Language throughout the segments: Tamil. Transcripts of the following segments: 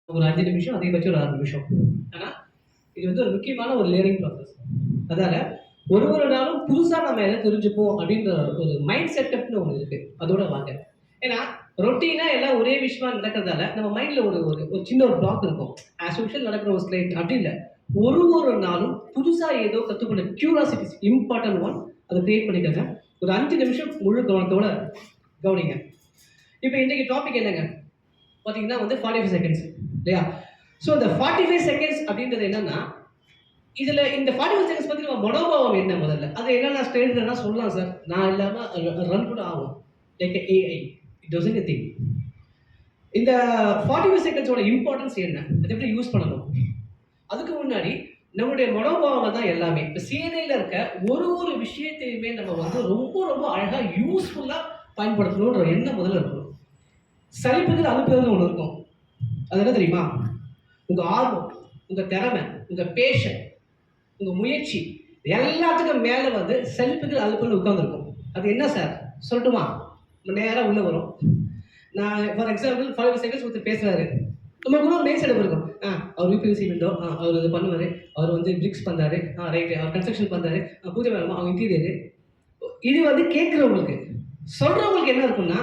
ஒரு 5 நிமிஷம், அதிகபட்சம் ஒரு 6 நிமிஷம். ஆனா, இது வந்து ஒரு முக்கியமான ஒரு லேர்னிங் ப்ராசஸ். அதால ஒரு நாளும் புதுசா நம்ம எதை தெரிஞ்சுப்போம் அப்படின்ற ஒரு மைண்ட் செட்டப்னு ஒண்ணு இருக்கு. அதோட வாங்க. ஏன்னா, ரொட்டீனா எல்லாம் ஒரே விஷயமா நடக்கிறதால நம்ம மைண்ட்ல ஒரு ஒரு ஒரு சின்ன ஒரு பிளாக் இருக்கும். ஆஸ் யூசுவல் நடக்கிற ஒரு ஸ்லைட் அப்படி இல்ல. ஒரு நாளும் புதுசா ஏதோ கத்துக்கொள்ள கியூரியாசிட்டி இஸ் இம்பார்ட்டன்ட் ஒன். அதை கிரியேட் பண்ணிக்கங்க. ஒரு 5 நிமிஷம் முழு கவனத்தோட கவனிங்க. இப்போ இன்னைக்கு டாபிக் என்னங்க? பார்த்தீங்கன்னா வந்து 45 செகண்ட்ஸ் இல்லையா? ஸோ இந்த 45 செகண்ட்ஸ் அப்படின்றது என்னன்னா, இதுல இந்த 45 செகண்ட்ஸ் பத்தி நம்ம மனோபாவம் என்ன முதல்ல? அது என்னென்ன ஸ்ட்ரெயின்னா சொல்லலாம் சார். நான் இல்லாம ரன் கூட ஆகும். Like AI. It doesn't think. இந்த 45 செகண்ட்ஸோட இம்பார்ட்டன்ஸ் என்ன? அதை எப்படி யூஸ் பண்ணணும்? அதுக்கு முன்னாடி நம்மளுடைய மனோபாவம் தான் எல்லாமே. இப்போ சிஎன்ஐல இருக்க ஒரு விஷயத்தையுமே நம்ம வந்து ரொம்ப அழகா யூஸ்ஃபுல்லா பயன்படுத்தணுன்ற எண்ணம் முதல்ல இருக்கணும். சலிப்புகள் அனுப்புதல்னு ஒன்று இருக்கும். அது என்ன தெரியுமா? உங்க ஆர்வம், உங்க திறமை, உங்க பேஷன், உங்க முயற்சி எல்லாத்துக்கும் மேல வந்து சலிப்புகள் அனுப்புன்னு உட்கார்ந்துருக்கும். அது என்ன சார் சொல்லட்டுமா? நேரம் உள்ள வரும். நான் ஃபார் எக்ஸாம்பிள் 5 செகண்ட்ஸ் ஒருத்தர் பேசுறாரு. நம்ம கூட மெயின் செட்டப் இருக்கும். அவர் யூபிஎஸ்சி விண்டோ, அவர் இது பண்ணுவாரு, அவர் வந்து பிரிக்ஸ் பண்றாரு, ரைட், அவர் கன்ஸ்ட்ரக்ஷன் பண்றாரு, பூஜை வேணுமா, அவங்க இன்டீரியர். இது வந்து கேட்கிறவங்களுக்கு. சொல்றவங்களுக்கு என்ன இருக்கும்னா,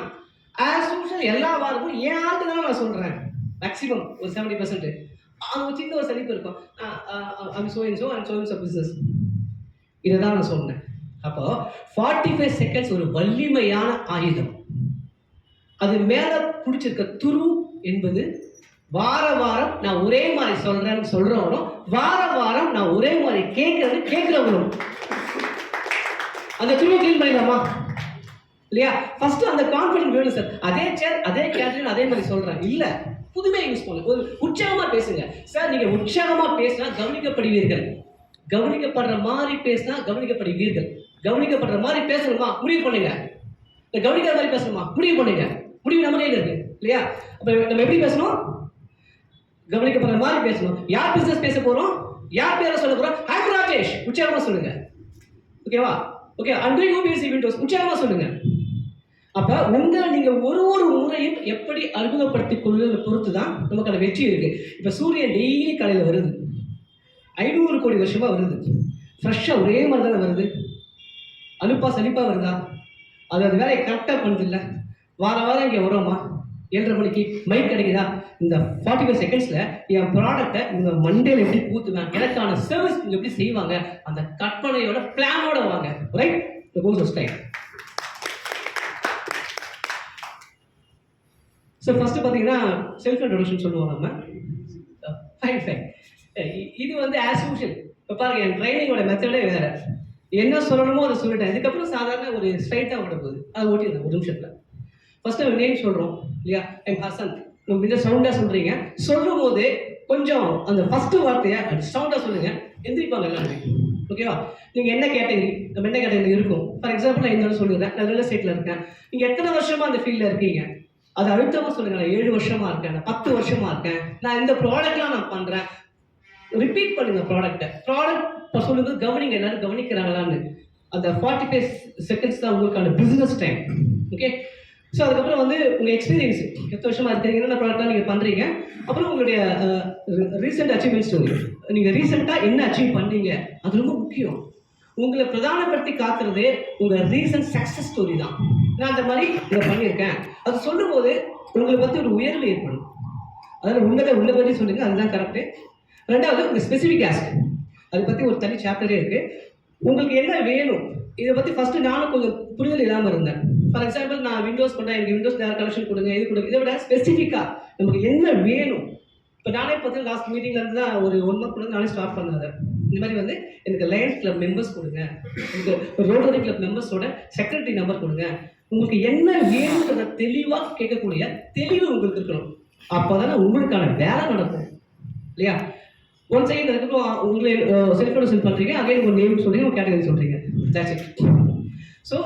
ஆஸ் யூஷுவல் எல்லா வாரமும் என் ஆளுக்கு தானே நான் சொல்றேன். மேக்ஸிமம் ஒரு 70%. அவங்க சின்ன ஒரு சலிப்பு இருக்கும். I'm so and so business. இதை தான் நான் சொன்னேன். அப்போ 45 செகண்ட்ஸ் ஒரு வலிமையான ஆயுதம். அது மேல பிடிச்சிருக்க துரு என்பது வாரம் நான் ஒரே மாதிரி சொல்றேன்னு சொல்றவனும், வாரம் நான் ஒரே மாதிரி கேட்கிறவனும் அந்த துருவை கிளீன் பண்ணிடலாமா இல்லையா? ஃபர்ஸ்ட் அந்த கான்ஃபிடன்ஸ் வேணும் சார். அதே சேர், அதே கேட்டரிங், அதே மாதிரி சொல்றேன் இல்ல. புதுமையை யூஸ் பண்ணுங்க. ஒரு உற்சாகமா பேசுங்க சார். நீங்க உற்சாகமா பேசினா கவனிக்கப்படுவீர்கள். கவனிக்கப்படுற மாதிரி பேசினா கவனிக்கப்படுவீர்கள். கவனிக்கப்படுற மாதிரி பேசணுமா முடிவு பண்ணுங்க. கவனிக்காத மாதிரி பேசணுமா முடிவு பண்ணுங்க. முடிவு நம்ம கையில இருக்கு இல்லையா? அப்ப நம்ம எப்படி பேசணும்? கவனிக்கப்படுற மாதிரி பேசணும். யார் பிசினஸ் பேச போறோம், யார் பேரை சொல்ல போறோம்? ஹாய் ராஜேஷ், உற்சாகமா சொல்லுங்க. ஓகேவா? ஓகே, அன்றைய யூபிஎஸ்சி விண்டோஸ் உற்சாகமா சொல்லுங்க. அப்ப நீங்க ஒரு முறையும் எப்படி அறிமுகப்படுத்திக் கொள்வதை பொறுத்து தான் நமக்கான வெற்றி இருக்கு. இப்ப சூரியன் டெய்லி காலையில வருது, 500 கோடி வருஷமா வருது. ஃப்ரெஷ்ஷா ஒரே மாதிரி தானே வருது. அலுப்பா சலிப்பா வருதா? அது வேலையை கரெக்டா பண்ணுது இல்ல? வாரம் இங்க வரோமா? 7:30 மணிக்கு மைக் கிடைக்குதா? இந்த 45 செகண்ட்ஸ்ல என் ப்ராடக்டை இந்த மண்டேல எப்படி பூத்துவேன், எனக்கான சர்வீஸ் எப்படி செய்வாங்க, அந்த கற்பனையோட பிளானோட வாங்க. Right? The goals of style. So first பார்த்தீங்கன்னா செல்ஃப் இன்ட்ரோடக்ஷன் சொல்லுவோம் நம்ம. ஃபைன். இது வந்து ஆஸ் யூஷுவல். இப்போ பாருங்க, என் ட்ரைனிங்கோட மெத்தடே வேற. என்ன சொல்லணுமோ அதை சொல்லிட்டேன். இதுக்கப்புறம் சாதாரண ஒரு ஸ்ட்ரைட்டாக விட போகுது. அதை ஓட்டிடுறேன் ஒரு நிமிஷத்தில். ஃபர்ஸ்ட் நம்ம நேம் சொல்கிறோம் இல்லையா? எம் ஹசன். நம்ம இந்த சவுண்டாக சொல்கிறீங்க. சொல்லும் போது கொஞ்சம் அந்த ஃபர்ஸ்ட் வார்த்தையை சவுண்டாக சொல்லுங்க. எந்திரிப்பாங்க எல்லாருமே. ஓகேவா? நீங்கள் என்ன கேட்டகரி, நம்ம என்ன கேட்டகரி இருக்கும். ஃபார் எக்ஸாம்பிள் நான் இந்த சொல்லிடுறேன். நான் ரியல் எஸ்டேட்டில் இருக்கேன். நீங்கள் எத்தனை வருஷமா அந்த ஃபீல்டில் இருக்கீங்க? அது அழுத்தமாக சொல்லுங்க. நான் 7 வருஷமா இருக்கேன், நான் 10 வருஷமா இருக்கேன், நான் இந்த ப்ராடக்ட்லாம் நான் பண்றேன். ரிப்பீட் பண்ணுங்க ப்ராடக்ட் சொல்லுங்க. கவனிங்க, எல்லாரும் கவனிக்கிறாங்களான்னு. அந்த 45 செகண்ட்ஸ் தான் உங்களுக்கான பிசினஸ் டைம். ஓகே? ஸோ அதுக்கப்புறம் வந்து உங்க எக்ஸ்பீரியன்ஸ், எத்தனை வருஷமா இருக்கிறீங்க, என்ன ப்ராடக்ட்லாம் நீங்க பண்றீங்க, அப்புறம் உங்களுடைய ரீசெண்ட் அச்சீவ்மெண்ட் ஸ்டோரி. நீங்க ரீசெண்டா என்ன அச்சீவ் பண்ணீங்க, அது ரொம்ப முக்கியம். உங்களை பிரதானப்படுத்தி காத்துறதே உங்க ரீசன்ட் சக்சஸ் ஸ்டோரி தான். நான் அந்த மாதிரி இதை பண்ணியிருக்கேன். அது சொல்லும் போது உங்களை பத்தி ஒரு உயர்வு ஏற்படும். அதாவது உள்ள பற்றி சொல்லுங்க, அதுதான் கரெக்டு. ரெண்டாவது உங்க ஸ்பெசிஃபிக் ஆஸ்க், அதை பத்தி ஒரு தனி சாப்டரே இருக்கு. உங்களுக்கு என்ன வேணும், இதை பத்தி ஃபர்ஸ்ட் நானும் கொஞ்சம் புரிதல் இல்லாமல் இருந்தேன். ஃபார் எக்ஸாம்பிள், நான் விண்டோஸ் பண்ணேன், எனக்கு விண்டோஸ் நேரம் கலெக்ஷன் கொடுங்க, இது கொடுங்க. இதை விட ஸ்பெசிஃபிக்கா நமக்கு என்ன வேணும். இப்போ நானே பார்த்து லாஸ்ட் மீட்டிங்ல இருந்து தான் ஒரு 1 மந்த் கூட நானே ஸ்டார்ட் பண்ணாத. இந்த மாதிரி வந்து எனக்கு லயன்ஸ் கிளப் மெம்பர்ஸ் கொடுங்க, எனக்கு ரோட்டரி கிளப் மெம்பர்ஸோட செக்ரட்டரி நம்பர் கொடுங்க. உங்களுக்கு என்ன வேணுன்றத தெளிவாக கேட்கக்கூடிய தெளிவு உங்களுக்கு இருக்கணும். அப்போதானே உங்களுக்கான வேலை நடக்கும் இல்லையா? ஒன் செகண்ட் அதுக்கப்புறம் உங்களை செல்ஃப் இன்ட்ரோடக்ஷன் பண்றீங்க, அகைன் உங்க நேம் சொல்றீங்க, உங்க கேட்டகரி சொல்றீங்க. That's it. ஸோ